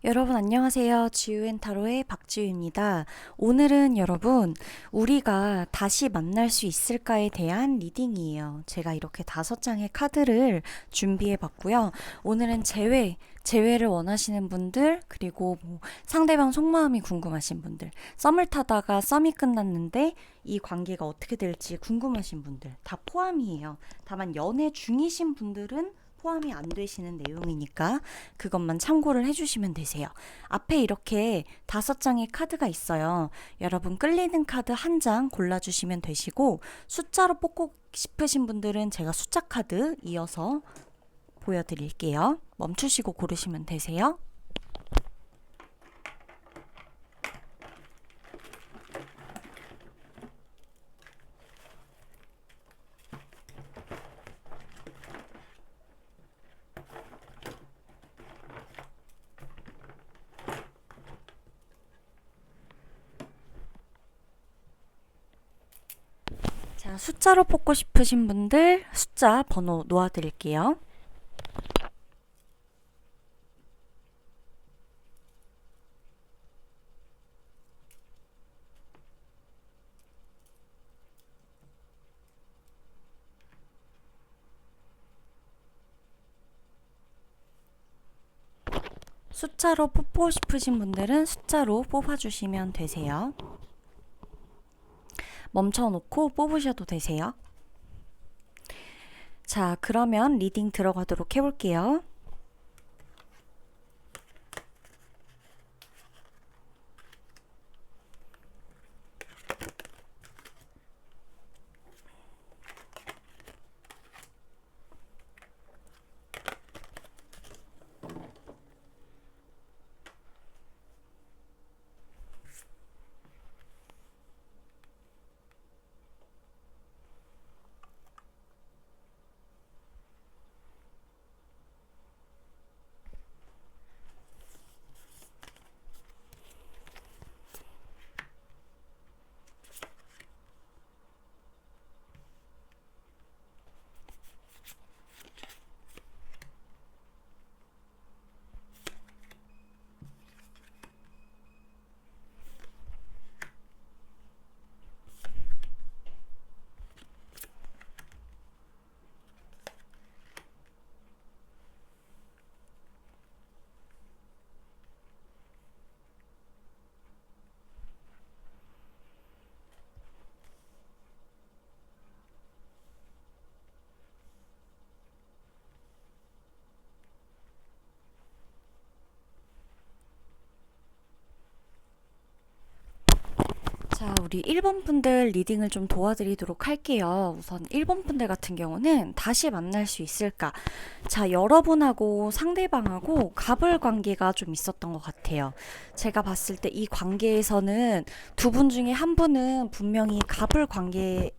여러분 안녕하세요. 지우앤타로의 박지우입니다. 오늘은 여러분 우리가 다시 만날 수 있을까에 대한 리딩이에요. 제가 이렇게 5장의 카드를 준비해 봤고요. 오늘은 재회를 원하시는 분들, 그리고 상대방 속마음이 궁금하신 분들, 썸을 타다가 썸이 끝났는데 이 관계가 어떻게 될지 궁금하신 분들 다 포함이에요. 다만 연애 중이신 분들은 포함이 안 되시는 내용이니까 그것만 참고를 해주시면 되세요. 앞에 이렇게 5장의 카드가 있어요. 여러분 끌리는 카드 한 장 골라주시면 되시고, 숫자로 뽑고 싶으신 분들은 제가 숫자 카드 이어서 보여드릴게요. 멈추시고 고르시면 되세요. 자, 숫자로 뽑고 싶으신 분들 숫자 번호 놓아드릴게요. 숫자로 뽑고 싶으신 분들은 숫자로 뽑아주시면 되세요. 멈춰놓고 뽑으셔도 되세요. 자, 그러면 리딩 들어가도록 해볼게요. 자, 우리 1번 분들 리딩을 좀 도와드리도록 할게요. 우선 1번 분들 같은 경우는 다시 만날 수 있을까? 자, 여러분하고 상대방하고 갑을 관계가 좀 있었던 것 같아요. 제가 봤을 때 이 관계에서는 두 분 중에 한 분은 분명히 갑을 관계에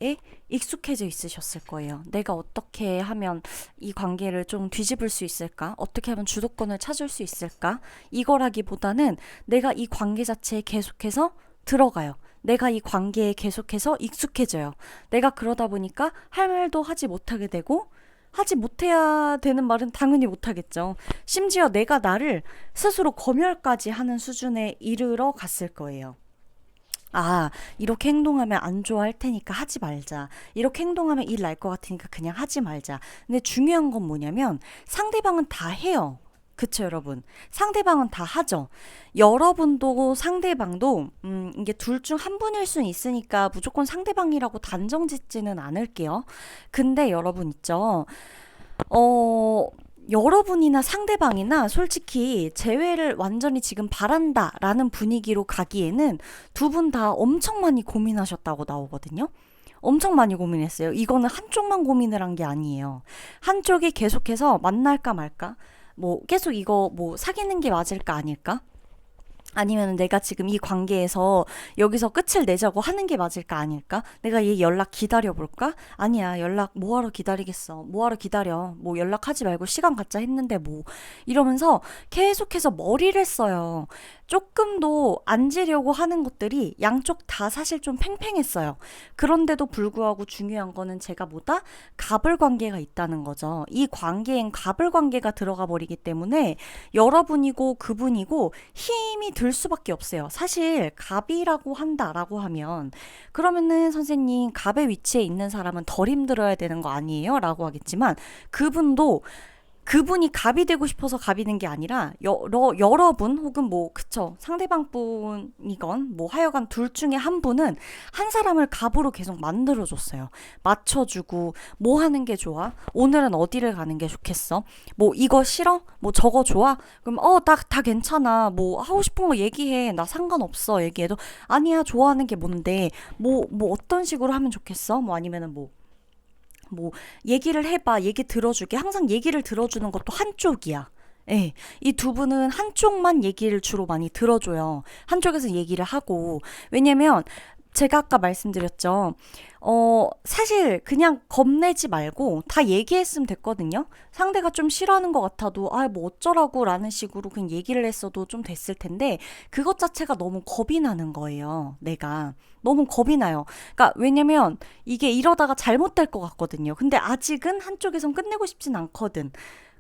익숙해져 있으셨을 거예요. 내가 어떻게 하면 이 관계를 좀 뒤집을 수 있을까? 어떻게 하면 주도권을 찾을 수 있을까? 이거라기보다는 내가 이 관계 자체에 계속해서 들어가요. 내가 이 관계에 계속해서 익숙해져요. 내가 그러다 보니까 할 말도 하지 못하게 되고, 하지 못해야 되는 말은 당연히 못하겠죠. 심지어 내가 나를 스스로 검열까지 하는 수준에 이르러 갔을 거예요. 아, 이렇게 행동하면 안 좋아할 테니까 하지 말자. 이렇게 행동하면 일 날 것 같으니까 그냥 하지 말자. 근데 중요한 건 뭐냐면 상대방은 다 해요. 그쵸, 여러분? 상대방은 다 하죠. 여러분도 상대방도 이게 둘 중 한 분일 수는 있으니까 무조건 상대방이라고 단정 짓지는 않을게요. 근데 여러분 있죠. 어, 여러분이나 상대방이나 솔직히 재회를 완전히 지금 바란다라는 분위기로 가기에는 두 분 다 엄청 많이 고민하셨다고 나오거든요. 엄청 많이 고민했어요. 이거는 한쪽만 고민을 한 게 아니에요. 한쪽이 계속해서 만날까 말까? 뭐 계속 이거 뭐 사귀는 게 맞을까 아닐까? 아니면 내가 지금 이 관계에서 여기서 끝을 내자고 하는 게 맞을까 아닐까? 내가 얘 연락 기다려볼까? 아니야, 연락 뭐하러 기다리겠어. 뭐하러 기다려. 뭐 연락하지 말고 시간 갖자 했는데 뭐. 이러면서 계속해서 머리를 써요. 조금도 앉으려고 하는 것들이 양쪽 다 사실 좀 팽팽했어요. 그런데도 불구하고 중요한 거는 제가 뭐다? 갑을 관계가 있다는 거죠. 이 관계엔 갑을 관계가 들어가 버리기 때문에 여러분이고 그분이고 힘이 들 수밖에 없어요. 사실 갑이라고 한다라고 하면 그러면은 선생님 갑의 위치에 있는 사람은 덜 힘들어야 되는 거 아니에요? 라고 하겠지만 그분도 그분이 갑이 되고 싶어서 갑이 된 게 아니라 여러분 혹은 뭐 그쵸 상대방 분이건 뭐 하여간 둘 중에 한 분은 한 사람을 갑으로 계속 만들어줬어요. 맞춰주고 뭐 하는 게 좋아? 오늘은 어디를 가는 게 좋겠어? 뭐 이거 싫어? 뭐 저거 좋아? 그럼 다 괜찮아. 뭐 하고 싶은 거 얘기해. 나 상관없어. 얘기해도 아니야 좋아하는 게 뭔데? 뭐 어떤 식으로 하면 좋겠어? 뭐 아니면은 뭐 얘기를 해봐. 얘기 들어주게. 항상 얘기를 들어주는 것도 한쪽이야. 예, 이 두 분은 한쪽만 얘기를 주로 많이 들어줘요. 한쪽에서 얘기를 하고. 왜냐면 제가 아까 말씀드렸죠. 사실 그냥 겁내지 말고 다 얘기했으면 됐거든요. 상대가 좀 싫어하는 것 같아도 뭐 어쩌라고 라는 식으로 그냥 얘기를 했어도 좀 됐을 텐데 그것 자체가 너무 겁이 나는 거예요. 내가. 너무 겁이 나요. 그러니까 왜냐면 이게 이러다가 잘못될 것 같거든요. 근데 아직은 한쪽에선 끝내고 싶진 않거든.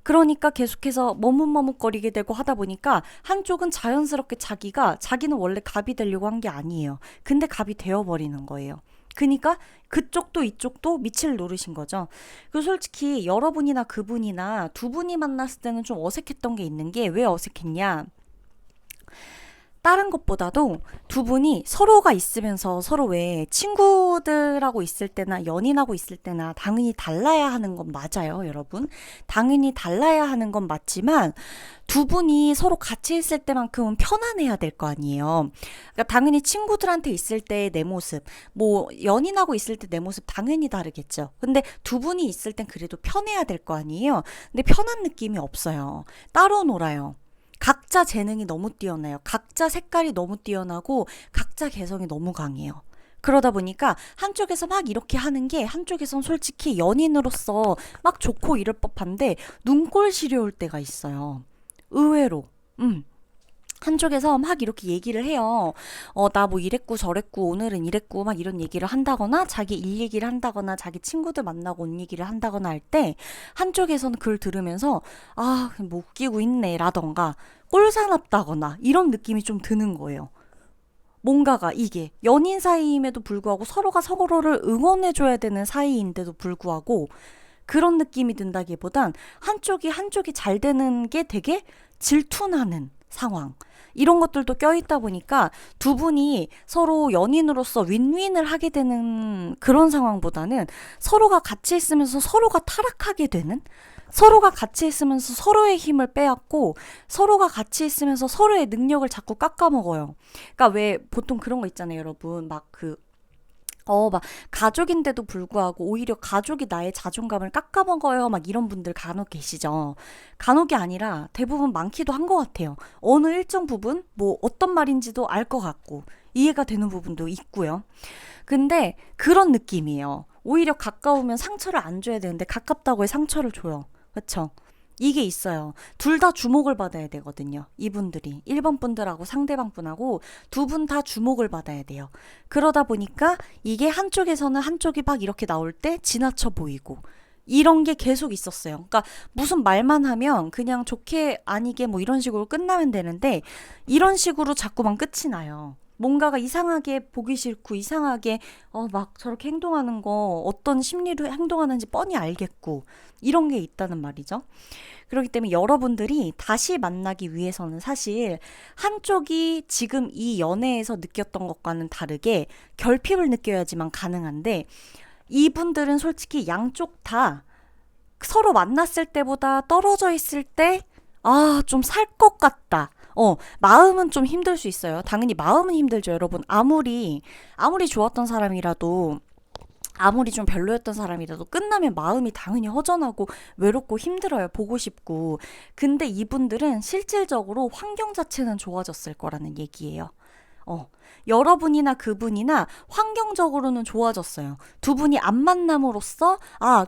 그러니까 계속해서 머뭇머뭇거리게 되고 하다 보니까 한쪽은 자연스럽게 자기는 원래 갑이 되려고 한 게 아니에요. 근데 갑이 되어버리는 거예요. 그러니까 그쪽도 이쪽도 밑을 노르신 거죠. 그 솔직히 여러분이나 그분이나 두 분이 만났을 때는 좀 어색했던 게 있는 게 왜 어색했냐? 다른 것보다도 두 분이 서로가 있으면서 서로 왜 친구들하고 있을 때나 연인하고 있을 때나 당연히 달라야 하는 건 맞아요, 여러분. 당연히 달라야 하는 건 맞지만 두 분이 서로 같이 있을 때만큼은 편안해야 될 거 아니에요. 그러니까 당연히 친구들한테 있을 때 내 모습, 뭐 연인하고 있을 때 내 모습 당연히 다르겠죠. 근데 두 분이 있을 땐 그래도 편해야 될 거 아니에요. 근데 편한 느낌이 없어요. 따로 놀아요. 각자 재능이 너무 뛰어나요. 각자 색깔이 너무 뛰어나고 각자 개성이 너무 강해요. 그러다 보니까 한쪽에서 막 이렇게 하는 게 한쪽에선 솔직히 연인으로서 막 좋고 이럴 법한데 눈꼴 시려울 때가 있어요. 의외로. 한쪽에서 막 이렇게 얘기를 해요. 나 뭐 이랬고 저랬고 오늘은 이랬고 막 이런 얘기를 한다거나 자기 일 얘기를 한다거나 자기 친구들 만나고 온 얘기를 한다거나 할 때 한쪽에서는 그걸 들으면서 뭐 웃기고 있네 라던가 꼴사납다거나 이런 느낌이 좀 드는 거예요. 뭔가가 이게 연인 사이임에도 불구하고 서로가 서로를 응원해줘야 되는 사이인데도 불구하고 그런 느낌이 든다기보단 한쪽이 잘 되는 게 되게 질투나는 상황. 이런 것들도 껴있다 보니까 두 분이 서로 연인으로서 윈윈을 하게 되는 그런 상황보다는 서로가 같이 있으면서 서로가 타락하게 되는 서로가 같이 있으면서 서로의 힘을 빼앗고 서로가 같이 있으면서 서로의 능력을 자꾸 깎아먹어요. 그러니까 왜 보통 그런 거 있잖아요, 여러분. 막 가족인데도 불구하고 오히려 가족이 나의 자존감을 깎아먹어요. 막 이런 분들 간혹 계시죠. 간혹이 아니라 대부분 많기도 한 것 같아요. 어느 일정 부분, 뭐 어떤 말인지도 알 것 같고 이해가 되는 부분도 있고요. 근데 그런 느낌이에요. 오히려 가까우면 상처를 안 줘야 되는데 가깝다고 해 상처를 줘요. 그쵸? 이게 있어요. 둘 다 주목을 받아야 되거든요. 이분들이 1번 분들하고 상대방 분하고 두 분 다 주목을 받아야 돼요. 그러다 보니까 이게 한쪽에서는 한쪽이 막 이렇게 나올 때 지나쳐 보이고 이런 게 계속 있었어요. 그러니까 무슨 말만 하면 그냥 좋게 아니게 뭐 이런 식으로 끝나면 되는데 이런 식으로 자꾸만 끝이 나요. 뭔가가 이상하게 보기 싫고 이상하게 막 저렇게 행동하는 거 어떤 심리로 행동하는지 뻔히 알겠고 이런 게 있다는 말이죠. 그렇기 때문에 여러분들이 다시 만나기 위해서는 사실 한쪽이 지금 이 연애에서 느꼈던 것과는 다르게 결핍을 느껴야지만 가능한데 이분들은 솔직히 양쪽 다 서로 만났을 때보다 떨어져 있을 때 좀 살 것 같다. 마음은 좀 힘들 수 있어요. 당연히 마음은 힘들죠, 여러분. 아무리 좋았던 사람이라도 아무리 좀 별로였던 사람이라도 끝나면 마음이 당연히 허전하고 외롭고 힘들어요. 보고 싶고. 근데 이분들은 실질적으로 환경 자체는 좋아졌을 거라는 얘기예요. 여러분이나 그분이나 환경적으로는 좋아졌어요. 두 분이 안 만남으로써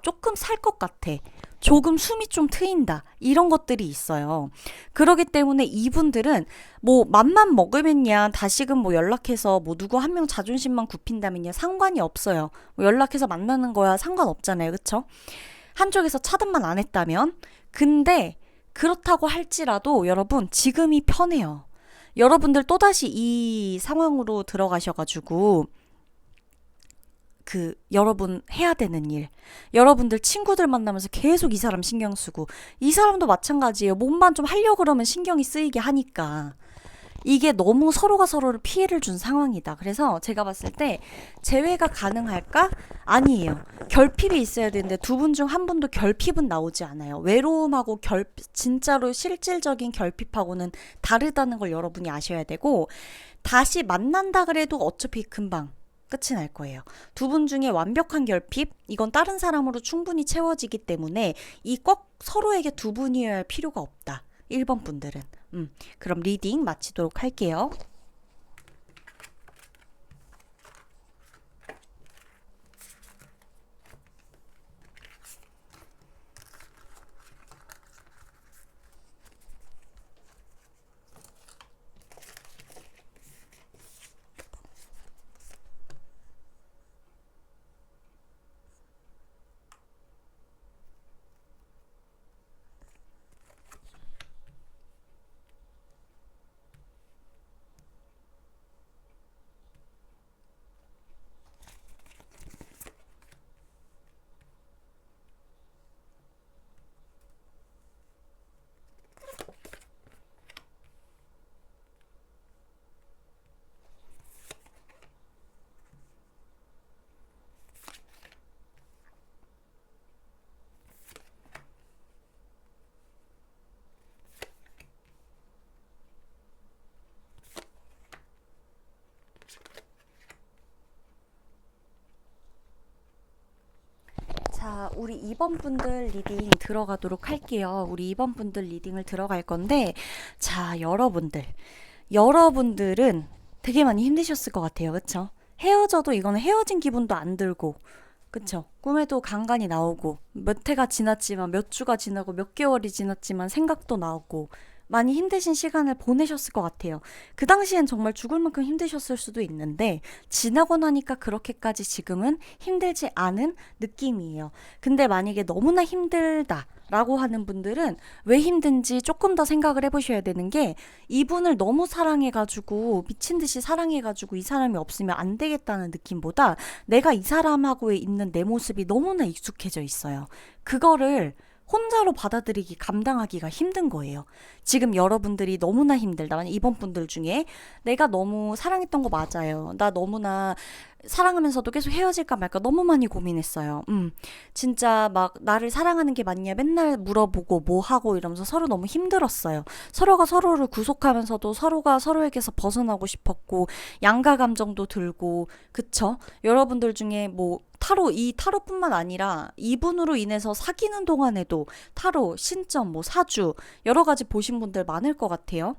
조금 살 것 같아. 조금 숨이 좀 트인다. 이런 것들이 있어요. 그러기 때문에 이분들은 뭐 맘만 먹으면야 다시금 뭐 연락해서 뭐 누구 한 명 자존심만 굽힌다면야 상관이 없어요. 뭐 연락해서 만나는 거야 상관없잖아요. 그쵸? 한쪽에서 차단만 안 했다면. 근데 그렇다고 할지라도 여러분 지금이 편해요. 여러분들 또다시 이 상황으로 들어가셔가지고 여러분 해야 되는 일, 여러분들 친구들 만나면서 계속 이 사람 신경 쓰고, 이 사람도 마찬가지예요. 몸만 좀 하려고 그러면 신경이 쓰이게 하니까. 이게 너무 서로가 서로를 피해를 준 상황이다. 그래서 제가 봤을 때 재회가 가능할까? 아니에요. 결핍이 있어야 되는데 두 분 중 한 분도 결핍은 나오지 않아요. 외로움하고 진짜로 실질적인 결핍하고는 다르다는 걸 여러분이 아셔야 되고, 다시 만난다 그래도 어차피 금방 끝이 날 거예요. 두 분 중에 완벽한 결핍, 이건 다른 사람으로 충분히 채워지기 때문에 이 꼭 서로에게 두 분이어야 할 필요가 없다. 1번 분들은. 그럼 리딩 마치도록 할게요. 자, 우리 2번 분들 리딩 들어가도록 할게요. 우리 2번 분들 리딩을 들어갈 건데, 자, 여러분들은 되게 많이 힘드셨을 것 같아요. 그쵸? 헤어져도 이거는 헤어진 기분도 안 들고, 그쵸? 꿈에도 간간이 나오고, 몇 해가 지났지만, 몇 주가 지나고, 몇 개월이 지났지만 생각도 나오고, 많이 힘드신 시간을 보내셨을 것 같아요. 그 당시엔 정말 죽을 만큼 힘드셨을 수도 있는데, 지나고 나니까 그렇게까지 지금은 힘들지 않은 느낌이에요. 근데 만약에 너무나 힘들다 라고 하는 분들은 왜 힘든지 조금 더 생각을 해보셔야 되는 게, 이분을 너무 사랑해가지고 미친 듯이 사랑해가지고 이 사람이 없으면 안 되겠다는 느낌보다 내가 이 사람하고 있는 내 모습이 너무나 익숙해져 있어요. 그거를 혼자로 받아들이기, 감당하기가 힘든 거예요. 지금 여러분들이 너무나 힘들다. 만약 이번 분들 중에 내가 너무 사랑했던 거 맞아요. 나 너무나 사랑하면서도 계속 헤어질까 말까 너무 많이 고민했어요. 진짜 막 나를 사랑하는 게 맞냐 맨날 물어보고 뭐 하고 이러면서 서로 너무 힘들었어요. 서로가 서로를 구속하면서도 서로가 서로에게서 벗어나고 싶었고, 양가 감정도 들고, 그쵸? 여러분들 중에 뭐 이 타로뿐만 아니라 이분으로 인해서 사귀는 동안에도 타로, 신점, 뭐 사주 여러 가지 보신 분들 많을 것 같아요.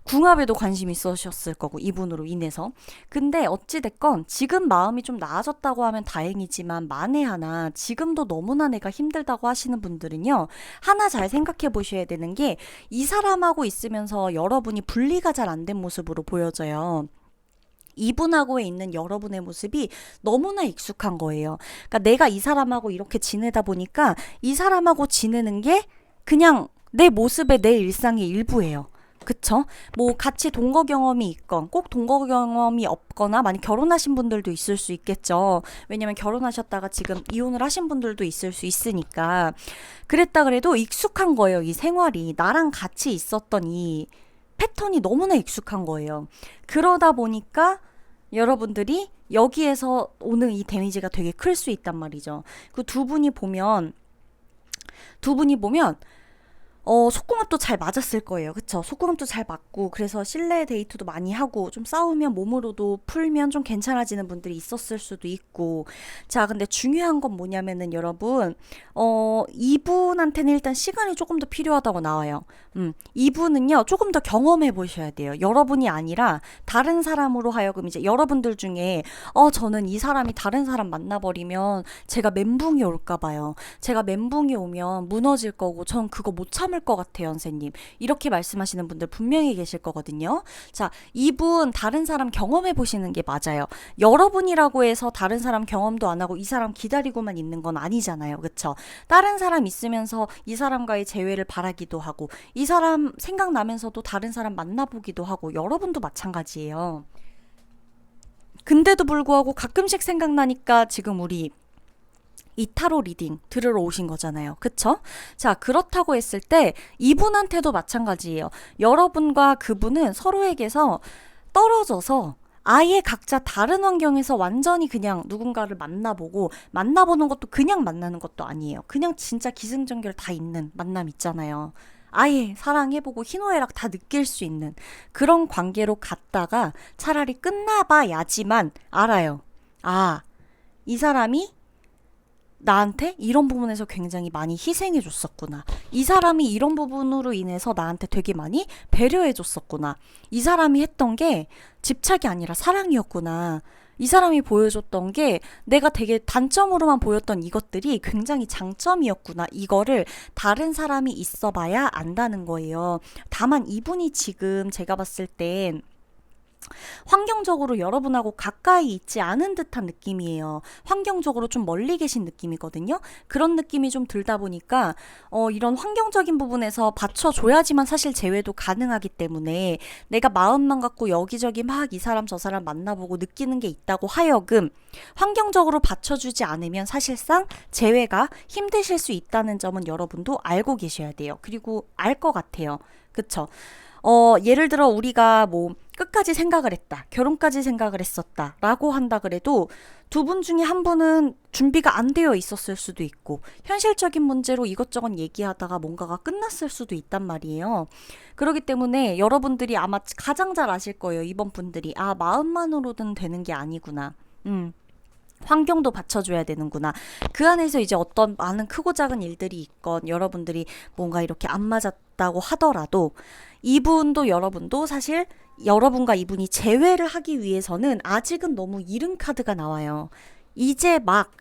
궁합에도 관심 있으셨을 거고, 이분으로 인해서. 근데 어찌됐건 지금 마음이 좀 나아졌다고 하면 다행이지만, 만에 하나 지금도 너무나 내가 힘들다고 하시는 분들은요, 하나 잘 생각해 보셔야 되는 게, 이 사람하고 있으면서 여러분이 분리가 잘 안 된 모습으로 보여져요. 이분하고에 있는 여러분의 모습이 너무나 익숙한 거예요. 그러니까 내가 이 사람하고 이렇게 지내다 보니까 이 사람하고 지내는 게 그냥 내 모습의 내 일상의 일부예요. 그쵸? 뭐 같이 동거 경험이 있건 꼭 동거 경험이 없거나, 많이 결혼하신 분들도 있을 수 있겠죠. 왜냐면 결혼하셨다가 지금 이혼을 하신 분들도 있을 수 있으니까. 그랬다 그래도 익숙한 거예요. 이 생활이 나랑 같이 있었던 이 패턴이 너무나 익숙한 거예요. 그러다 보니까 여러분들이 여기에서 오는 이 데미지가 되게 클 수 있단 말이죠. 그 두 분이 보면 속궁합도 잘 맞았을 거예요. 그쵸? 속궁합도 잘 맞고, 그래서 실내 데이트도 많이 하고, 좀 싸우면 몸으로도 풀면 좀 괜찮아지는 분들이 있었을 수도 있고. 자, 근데 중요한 건 뭐냐면은 여러분, 이분한테는 일단 시간이 조금 더 필요하다고 나와요. 이분은요, 조금 더 경험해 보셔야 돼요. 여러분이 아니라 다른 사람으로 하여금 이제 여러분들 중에, 저는 이 사람이 다른 사람 만나버리면 제가 멘붕이 올까 봐요. 제가 멘붕이 오면 무너질 거고, 전 그거 못 참을 것 같아요, 선생님. 이렇게 말씀하시는 분들 분명히 계실 거거든요. 자, 이분 다른 사람 경험해 보시는 게 맞아요. 여러분이라고 해서 다른 사람 경험도 안 하고 이 사람 기다리고만 있는 건 아니잖아요. 그쵸? 다른 사람 있으면서 이 사람과의 재회를 바라기도 하고, 이 사람 생각나면서도 다른 사람 만나보기도 하고 여러분도 마찬가지예요. 근데도 불구하고 가끔씩 생각나니까 지금 우리 이 타로 리딩 들으러 오신 거잖아요. 그쵸? 자, 그렇다고 했을 때 이분한테도 마찬가지예요. 여러분과 그분은 서로에게서 떨어져서 아예 각자 다른 환경에서 완전히 그냥 누군가를 만나보는 것도 그냥 만나는 것도 아니에요. 그냥 진짜 기승전결 다 있는 만남 있잖아요. 아예 사랑해보고 희노애락 다 느낄 수 있는 그런 관계로 갔다가 차라리 끝나봐야지만 알아요. 아, 이 사람이 나한테 이런 부분에서 굉장히 많이 희생해 줬었구나. 이 사람이 이런 부분으로 인해서 나한테 되게 많이 배려해 줬었구나. 이 사람이 했던 게 집착이 아니라 사랑이었구나. 이 사람이 보여줬던 게 내가 되게 단점으로만 보였던 이것들이 굉장히 장점이었구나. 이거를 다른 사람이 있어봐야 안다는 거예요. 다만 이분이 지금 제가 봤을 땐 환경적으로 여러분하고 가까이 있지 않은 듯한 느낌이에요. 환경적으로 좀 멀리 계신 느낌이거든요. 그런 느낌이 좀 들다 보니까 이런 환경적인 부분에서 받쳐줘야지만 사실 재회도 가능하기 때문에 내가 마음만 갖고 여기저기 막 이 사람 저 사람 만나보고 느끼는 게 있다고 하여금 환경적으로 받쳐주지 않으면 사실상 재회가 힘드실 수 있다는 점은 여러분도 알고 계셔야 돼요. 그리고 알 것 같아요. 그쵸? 예를 들어 우리가 뭐 끝까지 생각을 했다. 결혼까지 생각을 했었다. 라고 한다 그래도 두 분 중에 한 분은 준비가 안 되어 있었을 수도 있고 현실적인 문제로 이것저것 얘기하다가 뭔가가 끝났을 수도 있단 말이에요. 그렇기 때문에 여러분들이 아마 가장 잘 아실 거예요. 이번 분들이. 아, 마음만으로는 되는 게 아니구나. 환경도 받쳐줘야 되는구나. 그 안에서 이제 어떤 많은 크고 작은 일들이 있건 여러분들이 뭔가 이렇게 안 맞았다고 하더라도 이분도 여러분도 사실 여러분과 이분이 재회를 하기 위해서는 아직은 너무 이른 카드가 나와요. 이제 막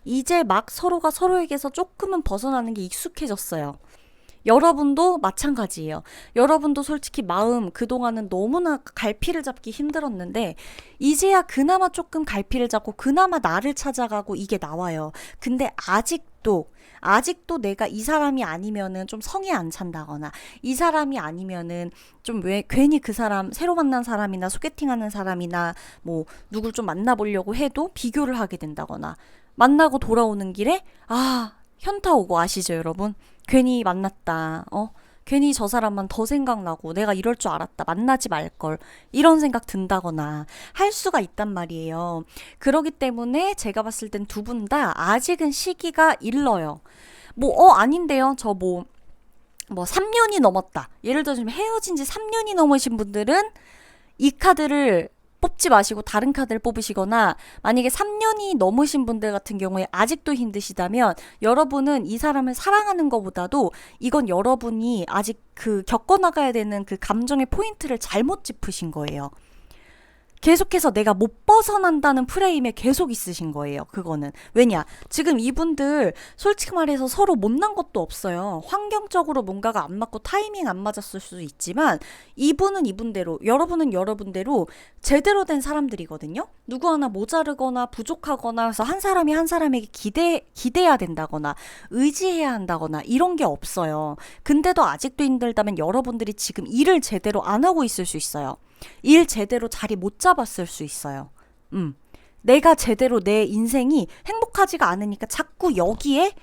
서로가 서로에게서 조금은 벗어나는 게 익숙해졌어요. 여러분도 마찬가지예요. 여러분도 솔직히 마음 그동안은 너무나 갈피를 잡기 힘들었는데 이제야 그나마 조금 갈피를 잡고 그나마 나를 찾아가고 이게 나와요. 근데 아직도 내가 이 사람이 아니면은 좀 성에 안 찬다거나 이 사람이 아니면은 좀 왜 괜히 그 사람 새로 만난 사람이나 소개팅하는 사람이나 뭐 누굴 좀 만나보려고 해도 비교를 하게 된다거나 만나고 돌아오는 길에 현타 오고 아시죠, 여러분? 괜히 만났다. 괜히 저 사람만 더 생각나고 내가 이럴 줄 알았다. 만나지 말걸. 이런 생각 든다거나 할 수가 있단 말이에요. 그러기 때문에 제가 봤을 땐 두 분 다 아직은 시기가 일러요. 아닌데요. 저 3년이 넘었다. 예를 들어 지금 헤어진 지 3년이 넘으신 분들은 이 카드를 뽑지 마시고 다른 카드를 뽑으시거나 만약에 3년이 넘으신 분들 같은 경우에 아직도 힘드시다면 여러분은 이 사람을 사랑하는 것보다도 이건 여러분이 아직 겪어나가야 되는 그 감정의 포인트를 잘못 짚으신 거예요. 계속해서 내가 못 벗어난다는 프레임에 계속 있으신 거예요. 그거는. 왜냐? 지금 이분들 솔직히 말해서 서로 못난 것도 없어요. 환경적으로 뭔가가 안 맞고 타이밍 안 맞았을 수도 있지만 이분은 이분대로 여러분은 여러분대로 제대로 된 사람들이거든요. 누구 하나 모자르거나 부족하거나 해서 한 사람이 한 사람에게 기대야 된다거나 의지해야 한다거나 이런 게 없어요. 근데도 아직도 힘들다면 여러분들이 지금 일을 제대로 안 하고 있을 수 있어요. 일 제대로 자리 못 잡았을 수 있어요. 내가 제대로 내 인생이 행복하지가 않으니까 자꾸 여기에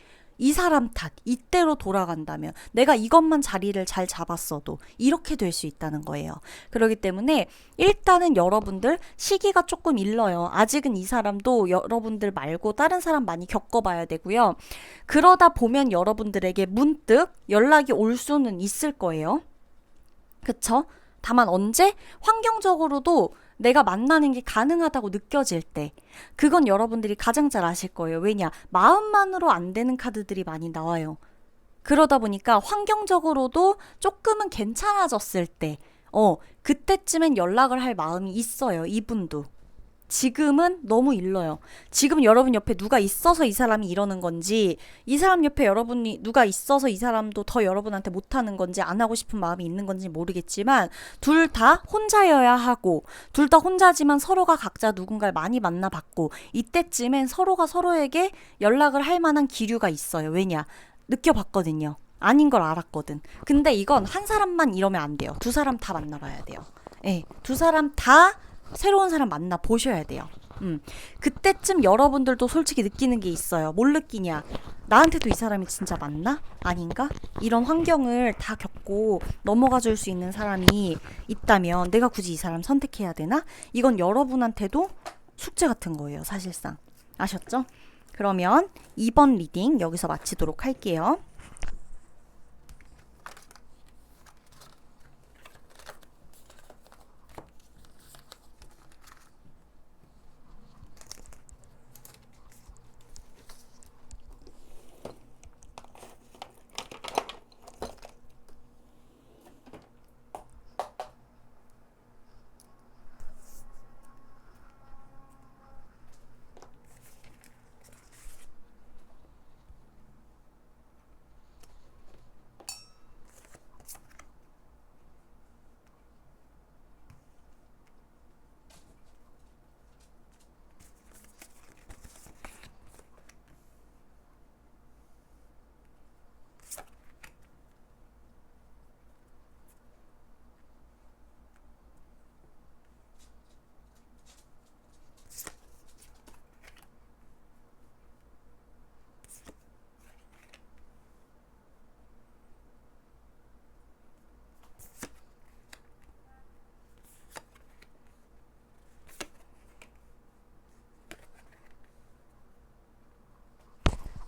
이 사람 탓, 이때로 돌아간다면 내가 이것만 자리를 잘 잡았어도 이렇게 될 수 있다는 거예요. 그렇기 때문에 일단은 여러분들 시기가 조금 일러요. 아직은 이 사람도 여러분들 말고 다른 사람 많이 겪어봐야 되고요. 그러다 보면 여러분들에게 문득 연락이 올 수는 있을 거예요. 그쵸? 다만 언제? 환경적으로도 내가 만나는 게 가능하다고 느껴질 때 그건 여러분들이 가장 잘 아실 거예요. 왜냐? 마음만으로 안 되는 카드들이 많이 나와요. 그러다 보니까 환경적으로도 조금은 괜찮아졌을 때, 그때쯤엔 연락을 할 마음이 있어요, 이분도. 지금은 너무 일러요. 지금 여러분 옆에 누가 있어서 이 사람이 이러는 건지, 이 사람 옆에 여러분이 누가 있어서 이 사람도 더 여러분한테 못하는 건지, 안 하고 싶은 마음이 있는 건지 모르겠지만, 둘 다 혼자여야 하고, 둘 다 혼자지만 서로가 각자 누군가를 많이 만나봤고, 이때쯤엔 서로가 서로에게 연락을 할 만한 기류가 있어요. 왜냐? 느껴봤거든요. 아닌 걸 알았거든. 근데 이건 한 사람만 이러면 안 돼요. 두 사람 다 만나봐야 돼요. 예, 두 사람 다 새로운 사람 만나 보셔야 돼요. 그때쯤 여러분들도 솔직히 느끼는 게 있어요. 뭘 느끼냐? 나한테도 이 사람이 진짜 맞나? 아닌가? 이런 환경을 다 겪고 넘어가 줄 수 있는 사람이 있다면 내가 굳이 이 사람 선택해야 되나? 이건 여러분한테도 숙제 같은 거예요, 사실상. 아셨죠? 그러면 2번 리딩 여기서 마치도록 할게요.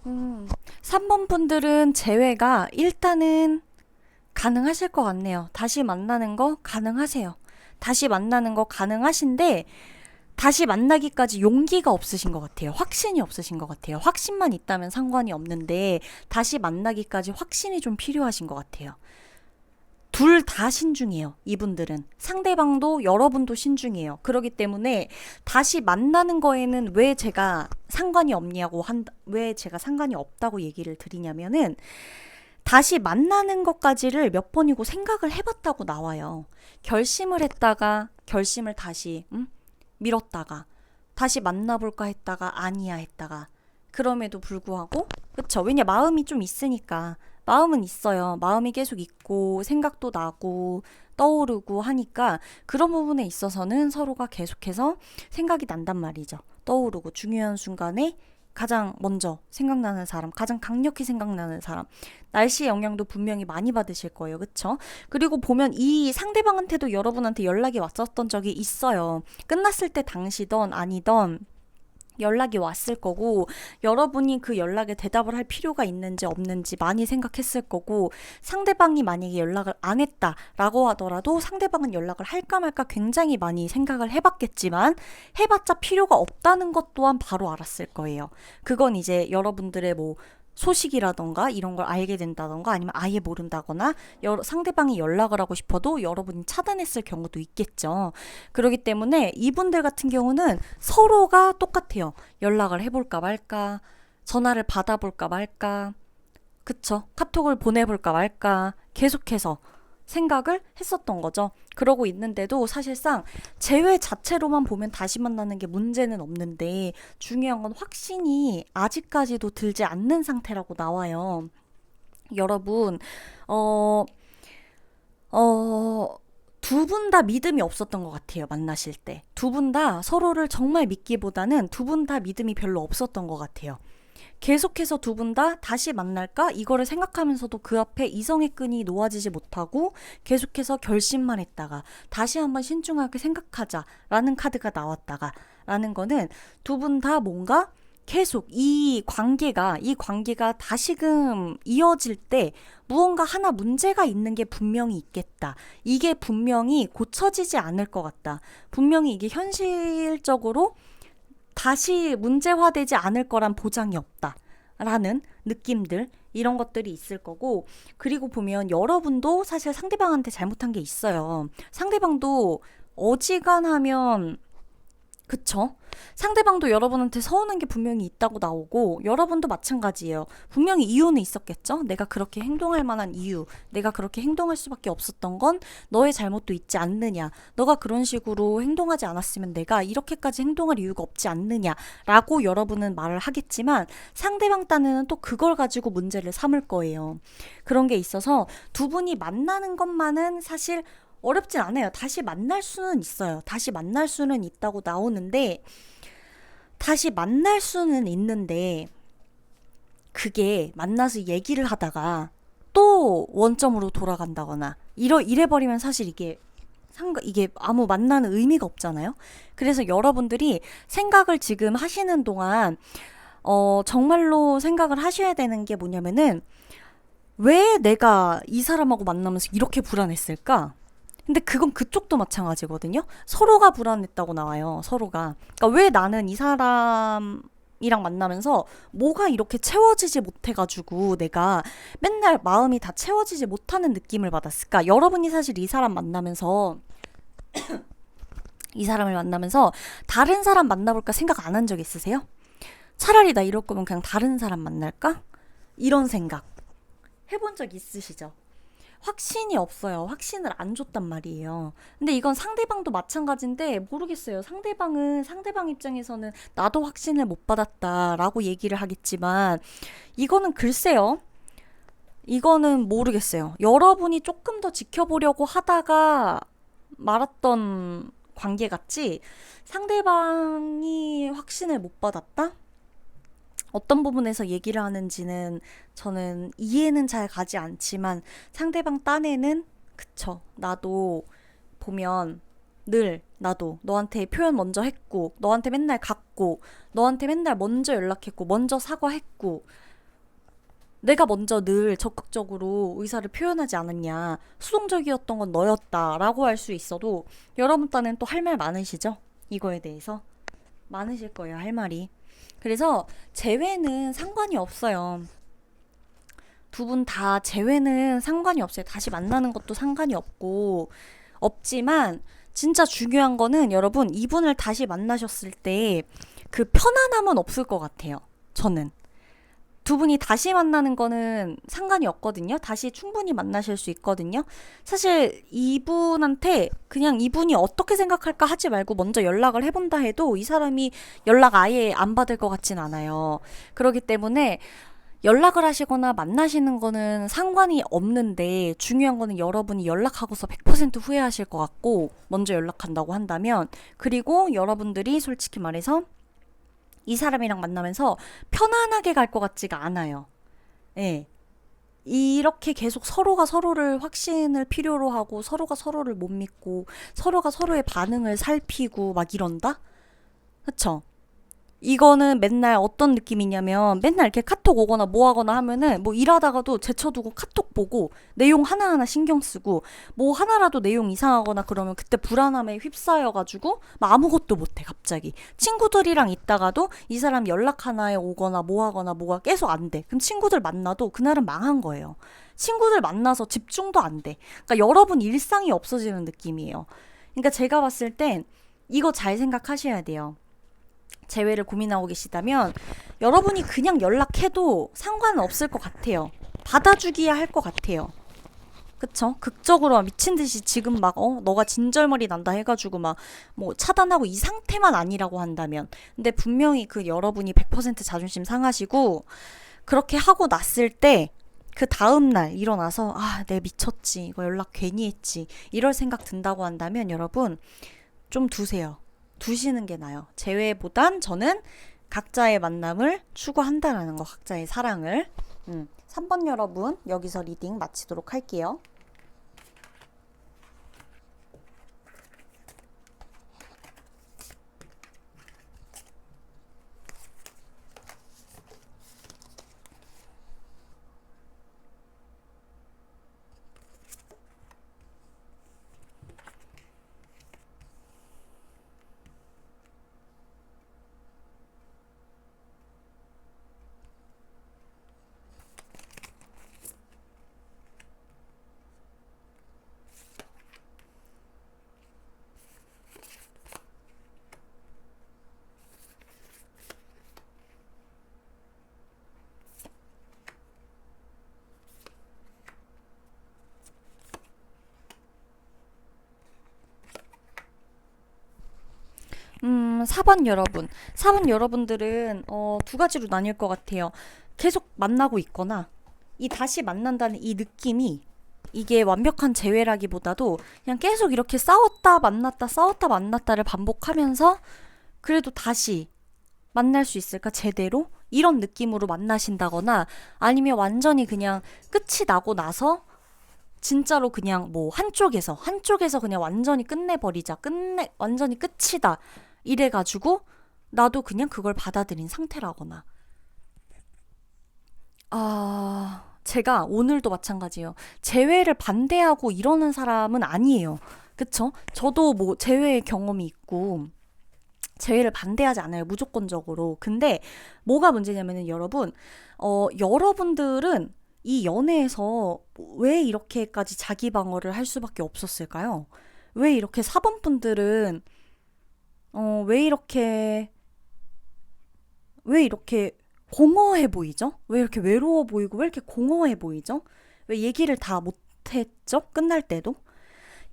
음, 3번 분들은 재회가 일단은 가능하실 것 같네요. 다시 만나는 거 가능하세요. 다시 만나는 거 가능하신데, 다시 만나기까지 용기가 없으신 것 같아요. 확신이 없으신 것 같아요. 확신만 있다면 상관이 없는데, 다시 만나기까지 확신이 좀 필요하신 것 같아요. 둘 다 신중해요. 이분들은. 상대방도 여러분도 신중해요. 그렇기 때문에 다시 만나는 거에는 왜 제가 상관이 없다고 얘기를 드리냐면은, 다시 만나는 것까지를 몇 번이고 생각을 해봤다고 나와요. 결심을 했다가 결심을 다시 미뤘다가 다시 만나볼까 했다가 아니야 했다가, 그럼에도 불구하고, 그쵸? 왜냐, 마음이 좀 있으니까. 마음은 있어요. 마음이 계속 있고 생각도 나고 떠오르고 하니까 그런 부분에 있어서는 서로가 계속해서 생각이 난단 말이죠. 떠오르고 중요한 순간에 가장 먼저 생각나는 사람, 가장 강력히 생각나는 사람. 날씨 영향도 분명히 많이 받으실 거예요. 그쵸? 그리고 보면 이 상대방한테도 여러분한테 연락이 왔었던 적이 있어요. 끝났을 때 당시던 아니던 연락이 왔을 거고, 여러분이 그 연락에 대답을 할 필요가 있는지 없는지 많이 생각했을 거고, 상대방이 만약에 연락을 안 했다라고 하더라도 상대방은 연락을 할까 말까 굉장히 많이 생각을 해봤겠지만, 해봤자 필요가 없다는 것 또한 바로 알았을 거예요. 그건 이제 여러분들의 소식이라던가 이런 걸 알게 된다던가, 아니면 아예 모른다거나, 상대방이 연락을 하고 싶어도 여러분이 차단했을 경우도 있겠죠. 그렇기 때문에 이분들 같은 경우는 서로가 똑같아요. 연락을 해볼까 말까, 전화를 받아볼까 말까, 그쵸? 카톡을 보내볼까 말까, 계속해서 생각을 했었던 거죠. 그러고 있는데도 사실상 재회 자체로만 보면 다시 만나는 게 문제는 없는데, 중요한 건 확신이 아직까지도 들지 않는 상태라고 나와요. 여러분, 어, 두 분 다 믿음이 없었던 것 같아요. 만나실 때. 두 분 다 서로를 정말 믿기보다는 두 분 다 믿음이 별로 없었던 것 같아요. 계속해서 두 분 다 다시 만날까? 이거를 생각하면서도 그 앞에 이성의 끈이 놓아지지 못하고 계속해서 결심만 했다가 다시 한번 신중하게 생각하자라는 카드가 나왔다가, 라는 거는 두 분 다 뭔가 계속 이 관계가 다시금 이어질 때 무언가 하나 문제가 있는 게 분명히 있겠다. 이게 분명히 고쳐지지 않을 것 같다. 분명히 이게 현실적으로 다시 문제화되지 않을 거란 보장이 없다. 라는 느낌들, 이런 것들이 있을 거고, 그리고 보면 여러분도 사실 상대방한테 잘못한 게 있어요. 상대방도 어지간하면, 그쵸? 상대방도 여러분한테 서운한 게 분명히 있다고 나오고, 여러분도 마찬가지예요. 분명히 이유는 있었겠죠? 내가 그렇게 행동할 만한 이유, 내가 그렇게 행동할 수밖에 없었던 건 너의 잘못도 있지 않느냐, 너가 그런 식으로 행동하지 않았으면 내가 이렇게까지 행동할 이유가 없지 않느냐 라고 여러분은 말을 하겠지만, 상대방 딴에는 또 그걸 가지고 문제를 삼을 거예요. 그런 게 있어서 두 분이 만나는 것만은 사실 어렵진 않아요. 다시 만날 수는 있어요. 다시 만날 수는 있다고 나오는데, 다시 만날 수는 있는데, 그게 만나서 얘기를 하다가 또 원점으로 돌아간다거나, 이래버리면 사실 이게 아무 만나는 의미가 없잖아요. 그래서 여러분들이 생각을 지금 하시는 동안, 정말로 생각을 하셔야 되는 게 뭐냐면은, 왜 내가 이 사람하고 만나면서 이렇게 불안했을까? 근데 그건 그쪽도 마찬가지거든요. 서로가 불안했다고 나와요. 서로가. 그러니까 왜 나는 이 사람이랑 만나면서 뭐가 이렇게 채워지지 못해가지고 내가 맨날 마음이 다 채워지지 못하는 느낌을 받았을까? 여러분이 사실 이 사람을 만나면서 다른 사람 만나볼까 생각 안 한 적 있으세요? 차라리 나 이럴 거면 그냥 다른 사람 만날까? 이런 생각 해본 적 있으시죠? 확신이 없어요. 확신을 안 줬단 말이에요. 근데 이건 상대방도 마찬가지인데 모르겠어요. 상대방 입장에서는 나도 확신을 못 받았다라고 얘기를 하겠지만, 이거는 글쎄요. 이거는 모르겠어요. 여러분이 조금 더 지켜보려고 하다가 말았던 관계 같지, 상대방이 확신을 못 받았다? 어떤 부분에서 얘기를 하는지는 저는 이해는 잘 가지 않지만, 상대방 딴에는 그쵸. 나도 보면 늘 나도 너한테 표현 먼저 했고, 너한테 맨날 갔고, 너한테 맨날 먼저 연락했고, 먼저 사과했고, 내가 먼저 늘 적극적으로 의사를 표현하지 않았냐, 수동적이었던 건 너였다라고 할 수 있어도, 여러분 딴엔 또 할 말 많으시죠? 이거에 대해서 많으실 거예요, 할 말이. 그래서 재회는 상관이 없어요. 두 분 다 재회는 상관이 없어요. 다시 만나는 것도 상관이 없지만, 진짜 중요한 거는 여러분, 이분을 다시 만나셨을 때 그 편안함은 없을 것 같아요. 저는. 두 분이 다시 만나는 거는 상관이 없거든요. 다시 충분히 만나실 수 있거든요. 사실 이분한테 그냥 이분이 어떻게 생각할까 하지 말고 먼저 연락을 해본다 해도 이 사람이 연락 아예 안 받을 것 같진 않아요. 그렇기 때문에 연락을 하시거나 만나시는 거는 상관이 없는데, 중요한 거는 여러분이 연락하고서 100% 후회하실 것 같고, 먼저 연락한다고 한다면, 그리고 여러분들이 솔직히 말해서 이 사람이랑 만나면서 편안하게 갈 것 같지가 않아요. 예. 이렇게 계속 서로가 서로를 확신을 필요로 하고, 서로가 서로를 못 믿고, 서로가 서로의 반응을 살피고 막 이런다? 그쵸? 이거는 맨날 어떤 느낌이냐면, 맨날 이렇게 카톡 오거나 뭐 하거나 하면은 뭐 일하다가도 제쳐두고 카톡 보고 내용 하나하나 신경 쓰고, 뭐 하나라도 내용 이상하거나 그러면 그때 불안함에 휩싸여가지고 막 아무것도 못해 갑자기. 친구들이랑 있다가도 이 사람 연락 하나에 오거나 뭐 하거나 뭐가 계속 안 돼. 그럼 친구들 만나도 그날은 망한 거예요. 친구들 만나서 집중도 안 돼. 그러니까 여러분 일상이 없어지는 느낌이에요. 그러니까 제가 봤을 땐 이거 잘 생각하셔야 돼요. 재회를 고민하고 계시다면 여러분이 그냥 연락해도 상관은 없을 것 같아요. 받아주기야 할 것 같아요. 그쵸? 극적으로 미친 듯이 지금 막 너가 진절머리 난다 해가지고 막 뭐 차단하고 이 상태만 아니라고 한다면, 근데 분명히 그 여러분이 100% 자존심 상하시고 그렇게 하고 났을 때 그 다음날 일어나서 내 미쳤지, 이거 연락 괜히 했지, 이럴 생각 든다고 한다면 여러분 좀 두세요. 두시는 게 나아요. 재회보단 저는 각자의 만남을 추구한다라는 거, 각자의 사랑을. 3번 여러분, 여기서 리딩 마치도록 할게요. 4번 여러분. 4번 여러분들은 두 가지로 나뉠 것 같아요. 계속 만나고 있거나 이 다시 만난다는 이 느낌이 이게 완벽한 재회라기보다도 그냥 계속 이렇게 싸웠다 만났다 싸웠다 만났다를 반복하면서 그래도 다시 만날 수 있을까 제대로? 이런 느낌으로 만나신다거나 아니면 완전히 그냥 끝이 나고 나서 진짜로 그냥 뭐 한쪽에서 그냥 완전히 끝내버리자 완전히 끝이다 이래가지고 나도 그냥 그걸 받아들인 상태라거나 제가 오늘도 마찬가지예요. 재회를 반대하고 이러는 사람은 아니에요. 그쵸? 저도 뭐 재회의 경험이 있고 재회를 반대하지 않아요. 무조건적으로. 근데 뭐가 문제냐면은 여러분, 여러분들은 이 연애에서 왜 이렇게까지 자기 방어를 할 수밖에 없었을까요? 왜 이렇게 4번 분들은 왜 이렇게 공허해 보이죠? 왜 이렇게 외로워 보이고 왜 이렇게 공허해 보이죠? 왜 얘기를 다 못했죠? 끝날 때도?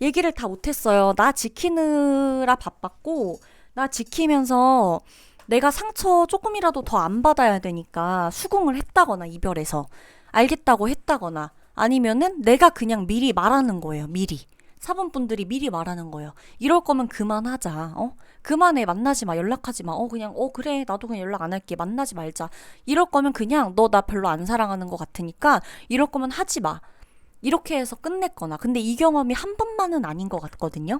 얘기를 다 못했어요. 나 지키느라 바빴고, 나 지키면서 내가 상처 조금이라도 더 안 받아야 되니까 수긍을 했다거나, 이별해서. 알겠다고 했다거나, 아니면은 내가 그냥 미리 말하는 거예요, 미리. 사본분들이 미리 말하는 거예요. 이럴 거면 그만하자, 그만해, 만나지 마, 연락하지 마. 그냥, 그래, 나도 그냥 연락 안 할게. 만나지 말자. 이럴 거면 그냥, 너 나 별로 안 사랑하는 것 같으니까, 이럴 거면 하지 마. 이렇게 해서 끝냈거나. 근데 이 경험이 한 번만은 아닌 것 같거든요.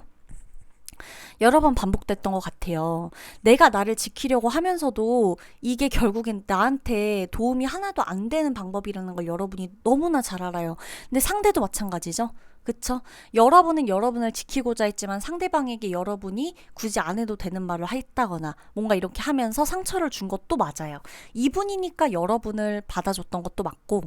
여러 번 반복됐던 것 같아요. 내가 나를 지키려고 하면서도 이게 결국엔 나한테 도움이 하나도 안 되는 방법이라는 걸 여러분이 너무나 잘 알아요. 근데 상대도 마찬가지죠. 그쵸? 여러분은 여러분을 지키고자 했지만 상대방에게 여러분이 굳이 안 해도 되는 말을 했다거나 뭔가 이렇게 하면서 상처를 준 것도 맞아요. 이분이니까 여러분을 받아줬던 것도 맞고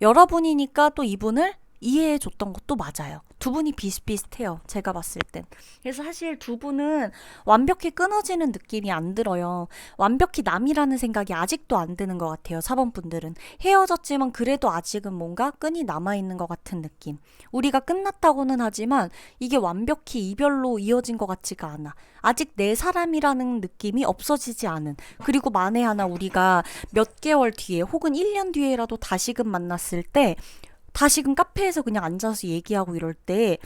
여러분이니까 또 이분을 이해해 줬던 것도 맞아요. 두 분이 비슷비슷해요. 제가 봤을 땐. 그래서 사실 두 분은 완벽히 끊어지는 느낌이 안 들어요. 완벽히 남이라는 생각이 아직도 안 드는 것 같아요. 4번 분들은. 헤어졌지만 그래도 아직은 뭔가 끈이 남아있는 것 같은 느낌. 우리가 끝났다고는 하지만 이게 완벽히 이별로 이어진 것 같지가 않아. 아직 내 사람이라는 느낌이 없어지지 않은. 그리고 만에 하나 우리가 몇 개월 뒤에 혹은 1년 뒤에라도 다시금 만났을 때 다시금 카페에서 그냥 앉아서 얘기하고 이럴 때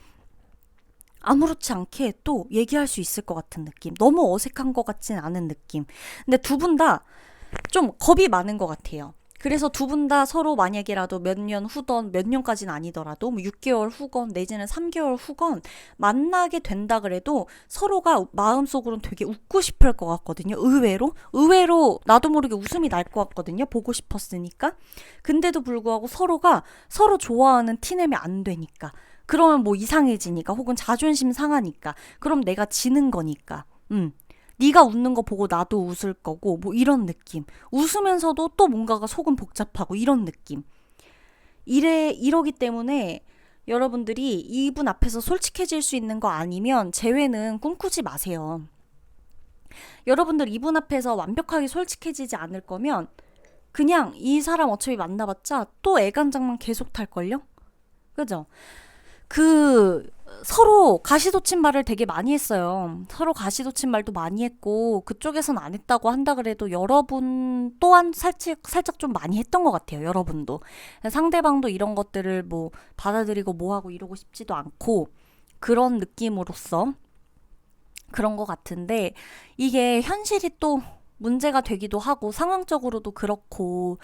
아무렇지 않게 또 얘기할 수 있을 것 같은 느낌. 너무 어색한 것 같진 않은 느낌. 근데 두 분 다 좀 겁이 많은 것 같아요. 그래서 두 분 다 서로 만약에라도 몇 년 후던 몇 년까지는 아니더라도 뭐 6개월 후건 내지는 3개월 후건 만나게 된다 그래도 서로가 마음속으로는 되게 웃고 싶을 것 같거든요. 의외로 나도 모르게 웃음이 날 것 같거든요. 보고 싶었으니까. 근데도 불구하고 서로가 서로 좋아하는 티 내면 안 되니까. 그러면 뭐 이상해지니까 혹은 자존심 상하니까. 그럼 내가 지는 거니까. 네가 웃는 거 보고 나도 웃을 거고 뭐 이런 느낌. 웃으면서도 또 뭔가가 속은 복잡하고 이런 느낌. 이러기 때문에 여러분들이 이분 앞에서 솔직해질 수 있는 거 아니면 재회는 꿈꾸지 마세요. 여러분들 이분 앞에서 완벽하게 솔직해지지 않을 거면 그냥 이 사람 어차피 만나봤자 또 애간장만 계속 탈걸요? 그죠? 서로 가시돋친 말을 되게 많이 했어요. 서로 가시돋친 말도 많이 했고 그쪽에선 안 했다고 한다 그래도 여러분 또한 살짝 좀 많이 했던 것 같아요. 여러분도. 상대방도 이런 것들을 뭐 받아들이고 뭐하고 이러고 싶지도 않고 그런 느낌으로써 그런 것 같은데 이게 현실이 또 문제가 되기도 하고 상황적으로도 그렇고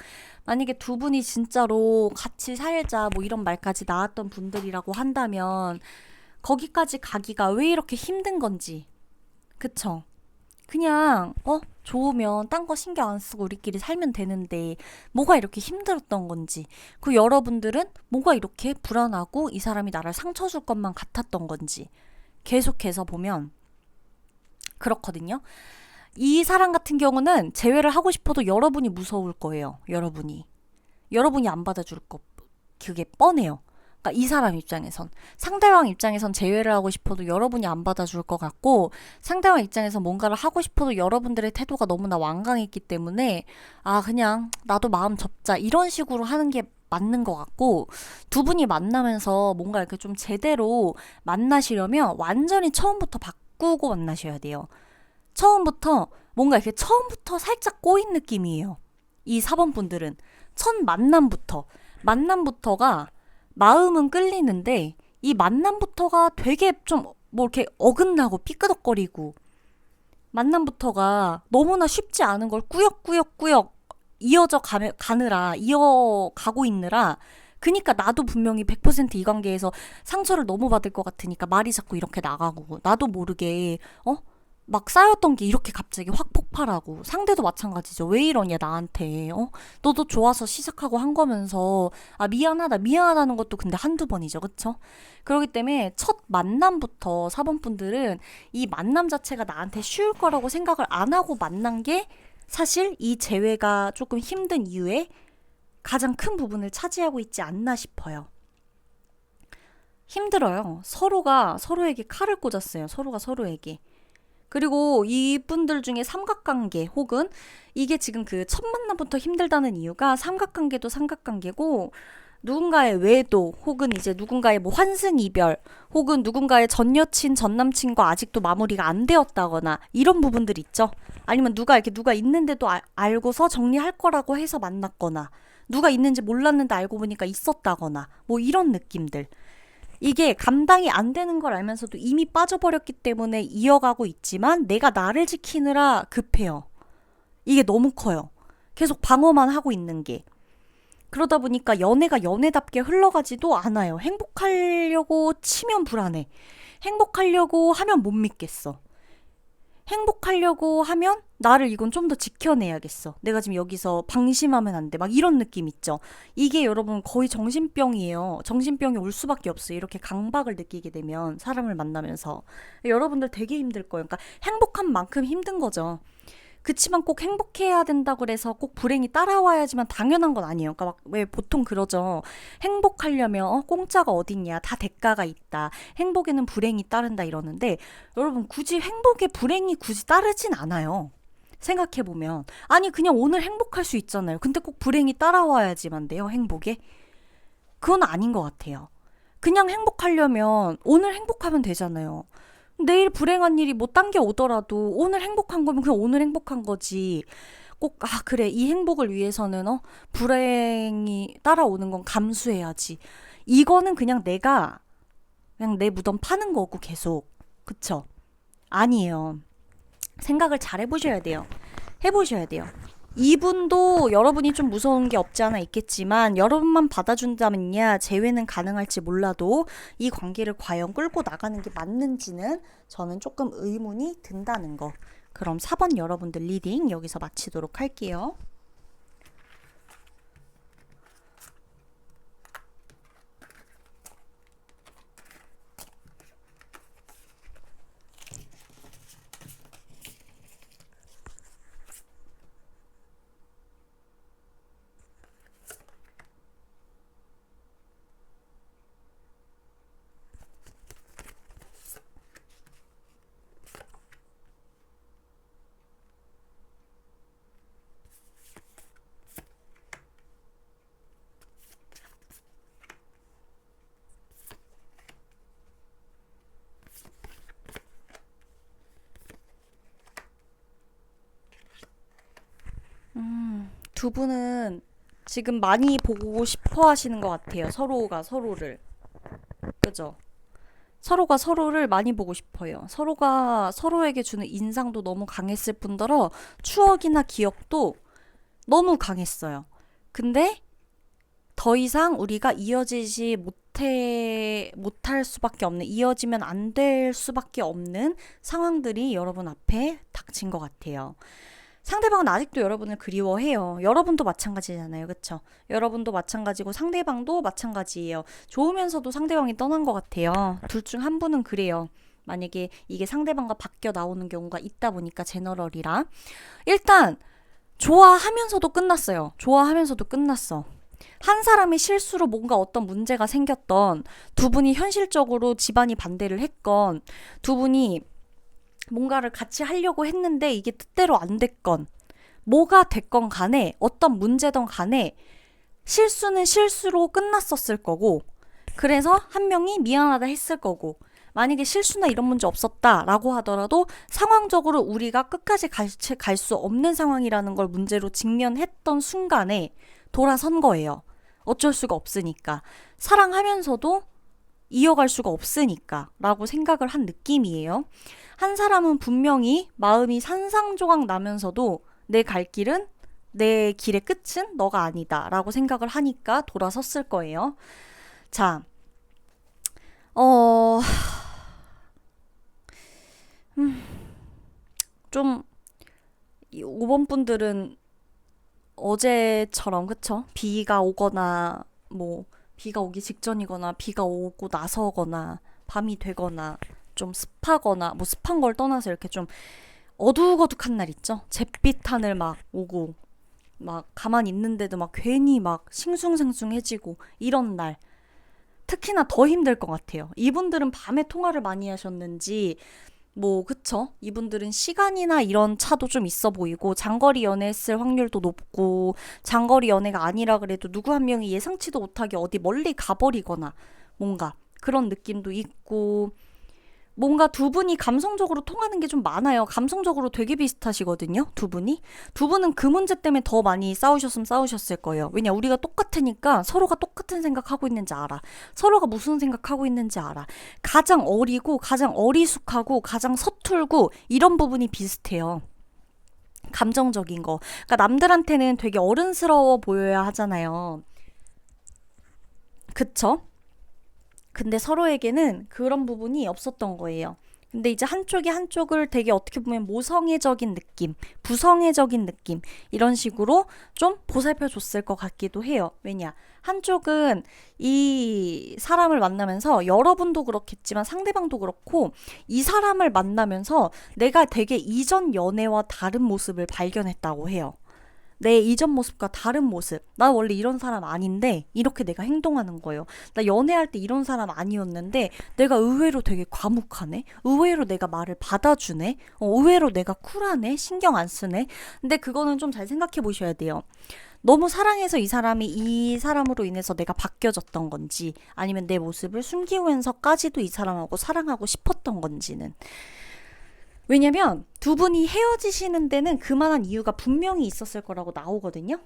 만약에 두 분이 진짜로 같이 살자 뭐 이런 말까지 나왔던 분들이라고 한다면 거기까지 가기가 왜 이렇게 힘든 건지 그쵸? 그냥 좋으면 딴 거 신경 안 쓰고 우리끼리 살면 되는데 뭐가 이렇게 힘들었던 건지 그 여러분들은 뭐가 이렇게 불안하고 이 사람이 나를 상처 줄 것만 같았던 건지 계속해서 보면 그렇거든요. 이 사람 같은 경우는 재회를 하고 싶어도 여러분이 무서울 거예요. 여러분이 안 받아줄 거 그게 뻔해요. 그러니까 이 사람 입장에선 상대방 입장에선 재회를 하고 싶어도 여러분이 안 받아줄 것 같고 상대방 입장에서 뭔가를 하고 싶어도 여러분들의 태도가 너무나 완강했기 때문에 그냥 나도 마음 접자 이런 식으로 하는 게 맞는 것 같고 두 분이 만나면서 뭔가 이렇게 좀 제대로 만나시려면 완전히 처음부터 바꾸고 만나셔야 돼요. 처음부터 뭔가 이렇게 처음부터 살짝 꼬인 느낌이에요. 이 4번 분들은 첫 만남부터가 마음은 끌리는데 이 만남부터가 되게 좀 뭐 이렇게 어긋나고 삐끄덕거리고 만남부터가 너무나 쉽지 않은 걸 꾸역꾸역꾸역 이어가고 있느라 그니까 나도 분명히 100%이 관계에서 상처를 너무 받을 것 같으니까 말이 자꾸 이렇게 나가고 나도 모르게 막 쌓였던 게 이렇게 갑자기 확 폭발하고 상대도 마찬가지죠. 왜 이러냐 나한테 너도 좋아서 시작하고 한 거면서 미안하다는 것도 근데 한두 번이죠. 그쵸? 그렇기 때문에 첫 만남부터 4번 분들은 이 만남 자체가 나한테 쉬울 거라고 생각을 안 하고 만난 게 사실 이 재회가 조금 힘든 이유에 가장 큰 부분을 차지하고 있지 않나 싶어요. 힘들어요. 서로가 서로에게 칼을 꽂았어요. 서로가 서로에게. 그리고 이분들 중에 삼각관계 혹은 이게 지금 그 첫 만남부터 힘들다는 이유가 삼각관계도 삼각관계고 누군가의 외도 혹은 이제 누군가의 뭐 환승 이별 혹은 누군가의 전 여친 전 남친과 아직도 마무리가 안 되었다거나 이런 부분들 있죠. 아니면 누가 있는데도 알고서 정리할 거라고 해서 만났거나 누가 있는지 몰랐는데 알고 보니까 있었다거나 뭐 이런 느낌들. 이게 감당이 안 되는 걸 알면서도 이미 빠져버렸기 때문에 이어가고 있지만 내가 나를 지키느라 급해요. 이게 너무 커요. 계속 방어만 하고 있는 게. 그러다 보니까 연애가 연애답게 흘러가지도 않아요. 행복하려고 치면 불안해. 행복하려고 하면 못 믿겠어. 행복하려고 하면 나를 이건 좀 더 지켜내야겠어. 내가 지금 여기서 방심하면 안 돼. 막 이런 느낌 있죠. 이게 여러분 거의 정신병이에요. 정신병이 올 수밖에 없어요. 이렇게 강박을 느끼게 되면 사람을 만나면서. 여러분들 되게 힘들 거예요. 그러니까 행복한 만큼 힘든 거죠. 그치만 꼭 행복해야 된다고 그래서 꼭 불행이 따라와야지만 당연한 건 아니에요. 그러니까 막 왜 보통 그러죠. 행복하려면 공짜가 어딨냐. 다 대가가 있다. 행복에는 불행이 따른다 이러는데 여러분 굳이 행복에 불행이 굳이 따르진 않아요. 생각해보면. 아니 그냥 오늘 행복할 수 있잖아요. 근데 꼭 불행이 따라와야지만 돼요. 행복에. 그건 아닌 것 같아요. 그냥 행복하려면 오늘 행복하면 되잖아요. 내일 불행한 일이 뭐 딴 게 오더라도 오늘 행복한 거면 그냥 오늘 행복한 거지. 꼭, 그래. 이 행복을 위해서는, 불행이 따라오는 건 감수해야지. 이거는 그냥 내가, 그냥 내 무덤 파는 거고 계속. 그쵸? 아니에요. 생각을 잘 해보셔야 돼요. 해보셔야 돼요. 이분도 여러분이 좀 무서운 게 없지 않아 있겠지만 여러분만 받아준다면야 재회는 가능할지 몰라도 이 관계를 과연 끌고 나가는 게 맞는지는 저는 조금 의문이 든다는 거. 그럼 4번 여러분들 리딩 여기서 마치도록 할게요. 두 분은 지금 많이 보고 싶어 하시는 것 같아요. 서로가 서로를. 그죠? 서로가 서로를 많이 보고 싶어요. 서로가 서로에게 주는 인상도 너무 강했을 뿐더러 추억이나 기억도 너무 강했어요. 근데 더 이상 우리가 못할 수밖에 없는, 이어지면 안 될 수밖에 없는 상황들이 여러분 앞에 닥친 것 같아요. 상대방은 아직도 여러분을 그리워해요. 여러분도 마찬가지잖아요. 그쵸? 여러분도 마찬가지고 상대방도 마찬가지예요. 좋으면서도 상대방이 떠난 것 같아요. 둘 중 한 분은 그래요. 만약에 이게 상대방과 바뀌어 나오는 경우가 있다 보니까 제너럴이라. 일단 좋아하면서도 끝났어요. 좋아하면서도 끝났어. 한 사람의 실수로 뭔가 어떤 문제가 생겼던 두 분이 현실적으로 집안이 반대를 했건 두 분이 뭔가를 같이 하려고 했는데 이게 뜻대로 안 됐건 뭐가 됐건 간에 어떤 문제든 간에 실수는 실수로 끝났었을 거고 그래서 한 명이 미안하다 했을 거고 만약에 실수나 이런 문제 없었다라고 하더라도 상황적으로 우리가 끝까지 갈 수 없는 상황이라는 걸 문제로 직면했던 순간에 돌아선 거예요. 어쩔 수가 없으니까. 사랑하면서도 이어갈 수가 없으니까 라고 생각을 한 느낌이에요. 한 사람은 분명히 마음이 산상조각 나면서도 내 갈 길은, 내 길의 끝은 너가 아니다 라고 생각을 하니까 돌아섰을 거예요. 자, 좀 5번 분들은 어제처럼 그쵸? 비가 오거나 뭐 비가 오기 직전이거나 비가 오고 나서거나 밤이 되거나 좀 습하거나 뭐 습한 걸 떠나서 이렇게 좀 어둑어둑한 날 있죠? 잿빛 하늘 막 오고 막 가만히 있는데도 막 괜히 막 싱숭생숭해지고 이런 날 특히나 더 힘들 것 같아요. 이분들은 밤에 통화를 많이 하셨는지 뭐 그쵸? 이분들은 시간이나 이런 차도 좀 있어 보이고 장거리 연애했을 확률도 높고 장거리 연애가 아니라 그래도 누구 한 명이 예상치도 못하게 어디 멀리 가버리거나 뭔가 그런 느낌도 있고 뭔가 두 분이 감성적으로 통하는 게 좀 많아요. 감성적으로 되게 비슷하시거든요. 두 분이. 두 분은 그 문제 때문에 더 많이 싸우셨으면 싸우셨을 거예요. 왜냐 우리가 똑같으니까 서로가 똑같은 생각하고 있는지 알아. 서로가 무슨 생각하고 있는지 알아. 가장 어리고 가장 어리숙하고 가장 서툴고 이런 부분이 비슷해요. 감정적인 거. 그러니까 남들한테는 되게 어른스러워 보여야 하잖아요. 그쵸? 근데 서로에게는 그런 부분이 없었던 거예요. 근데 이제 한쪽이 한쪽을 되게 어떻게 보면 모성애적인 느낌, 부성애적인 느낌, 이런 식으로 좀 보살펴 줬을 것 같기도 해요. 왜냐? 한쪽은 이 사람을 만나면서 여러분도 그렇겠지만 상대방도 그렇고 이 사람을 만나면서 내가 되게 이전 연애와 다른 모습을 발견했다고 해요. 내 이전 모습과 다른 모습. 나 원래 이런 사람 아닌데 이렇게 내가 행동하는 거예요. 나 연애할 때 이런 사람 아니었는데 내가 의외로 되게 과묵하네. 의외로 내가 말을 받아주네. 의외로 내가 쿨하네. 신경 안 쓰네. 근데 그거는 좀 잘 생각해 보셔야 돼요. 너무 사랑해서 이 사람이 이 사람으로 인해서 내가 바뀌어졌던 건지 아니면 내 모습을 숨기면서까지도 이 사람하고 사랑하고 싶었던 건지는. 왜냐면 두 분이 헤어지시는 데는 그만한 이유가 분명히 있었을 거라고 나오거든요.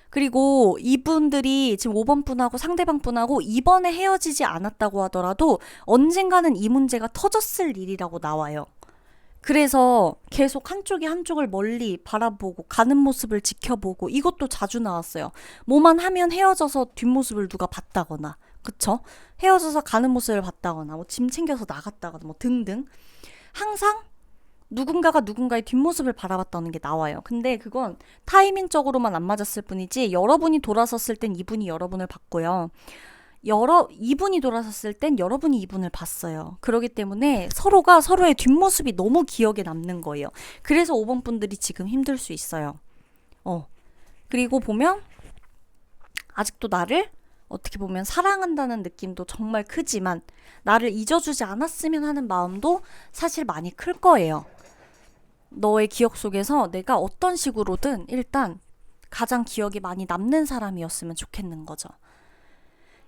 그리고 이분들이 지금 5번 분하고 상대방 분하고 이번에 헤어지지 않았다고 하더라도 언젠가는 이 문제가 터졌을 일이라고 나와요. 그래서 계속 한쪽이 한쪽을 멀리 바라보고 가는 모습을 지켜보고 이것도 자주 나왔어요. 뭐만 하면 헤어져서 뒷모습을 누가 봤다거나 그쵸? 헤어져서 가는 모습을 봤다거나 뭐 짐 챙겨서 나갔다거나 뭐 등등 항상 누군가가 누군가의 뒷모습을 바라봤다는 게 나와요. 근데 그건 타이밍적으로만 안 맞았을 뿐이지 여러분이 돌아섰을 땐 이분이 여러분을 봤고요. 이분이 돌아섰을 땐 여러분이 이분을 봤어요. 그렇기 때문에 서로가 서로의 뒷모습이 너무 기억에 남는 거예요. 그래서 5번 분들이 지금 힘들 수 있어요. 그리고 보면 아직도 나를 어떻게 보면 사랑한다는 느낌도 정말 크지만 나를 잊어주지 않았으면 하는 마음도 사실 많이 클 거예요. 너의 기억 속에서 내가 어떤 식으로든 일단 가장 기억에 많이 남는 사람이었으면 좋겠는 거죠.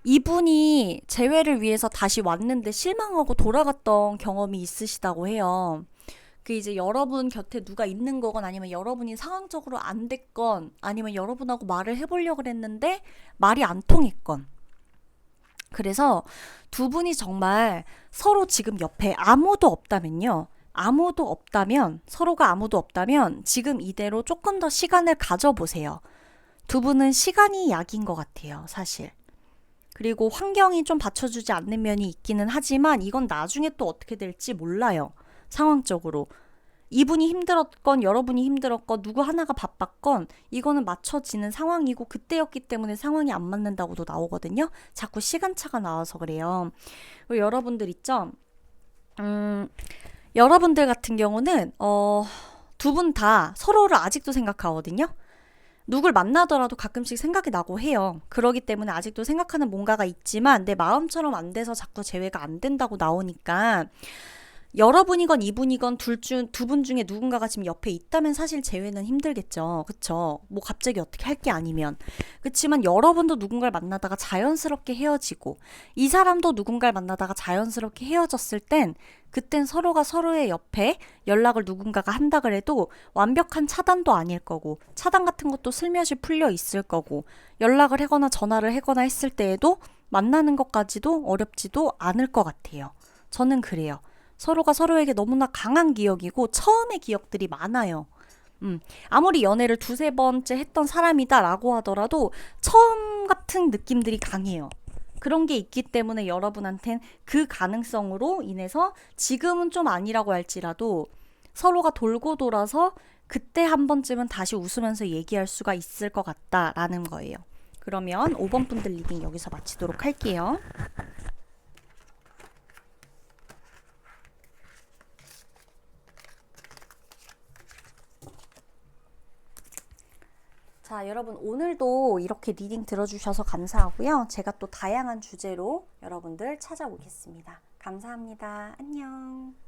이분이 재회를 위해서 다시 왔는데 실망하고 돌아갔던 경험이 있으시다고 해요. 그 이제 여러분 곁에 누가 있는 거건 아니면 여러분이 상황적으로 안 됐건 아니면 여러분하고 말을 해보려고 했는데 말이 안 통했건. 그래서 두 분이 정말 서로 지금 옆에 아무도 없다면요. 서로가 아무도 없다면 지금 이대로 조금 더 시간을 가져보세요. 두 분은 시간이 약인 것 같아요, 사실. 그리고 환경이 좀 받쳐주지 않는 면이 있기는 하지만 이건 나중에 또 어떻게 될지 몰라요. 상황적으로. 이분이 힘들었건 여러분이 힘들었건 누구 하나가 바빴건 이거는 맞춰지는 상황이고 그때였기 때문에 상황이 안 맞는다고도 나오거든요. 자꾸 시간차가 나와서 그래요. 그리고 여러분들 있죠? 여러분들 같은 경우는 두 분 다 서로를 아직도 생각하거든요. 누굴 만나더라도 가끔씩 생각이 나고 해요. 그러기 때문에 아직도 생각하는 뭔가가 있지만 내 마음처럼 안 돼서 자꾸 재회가 안 된다고 나오니까 여러분이건 이분이건 두 분 중에 누군가가 지금 옆에 있다면 사실 재회는 힘들겠죠. 그쵸? 뭐 갑자기 어떻게 할 게 아니면. 그치만 여러분도 누군가를 만나다가 자연스럽게 헤어지고 이 사람도 누군가를 만나다가 자연스럽게 헤어졌을 땐 그땐 서로가 서로의 옆에 연락을 누군가가 한다 그래도 완벽한 차단도 아닐 거고 차단 같은 것도 슬며시 풀려 있을 거고 연락을 하거나 전화를 하거나 했을 때에도 만나는 것까지도 어렵지도 않을 것 같아요. 저는 그래요. 서로가 서로에게 너무나 강한 기억이고 처음의 기억들이 많아요. 아무리 연애를 두세 번째 했던 사람이다라고 하더라도 처음 같은 느낌들이 강해요. 그런 게 있기 때문에 여러분한텐 그 가능성으로 인해서 지금은 좀 아니라고 할지라도 서로가 돌고 돌아서 그때 한 번쯤은 다시 웃으면서 얘기할 수가 있을 것 같다라는 거예요. 그러면 5번 분들 리딩 여기서 마치도록 할게요. 자, 여러분 오늘도 이렇게 리딩 들어주셔서 감사하고요. 제가 또 다양한 주제로 여러분들 찾아오겠습니다. 감사합니다. 안녕.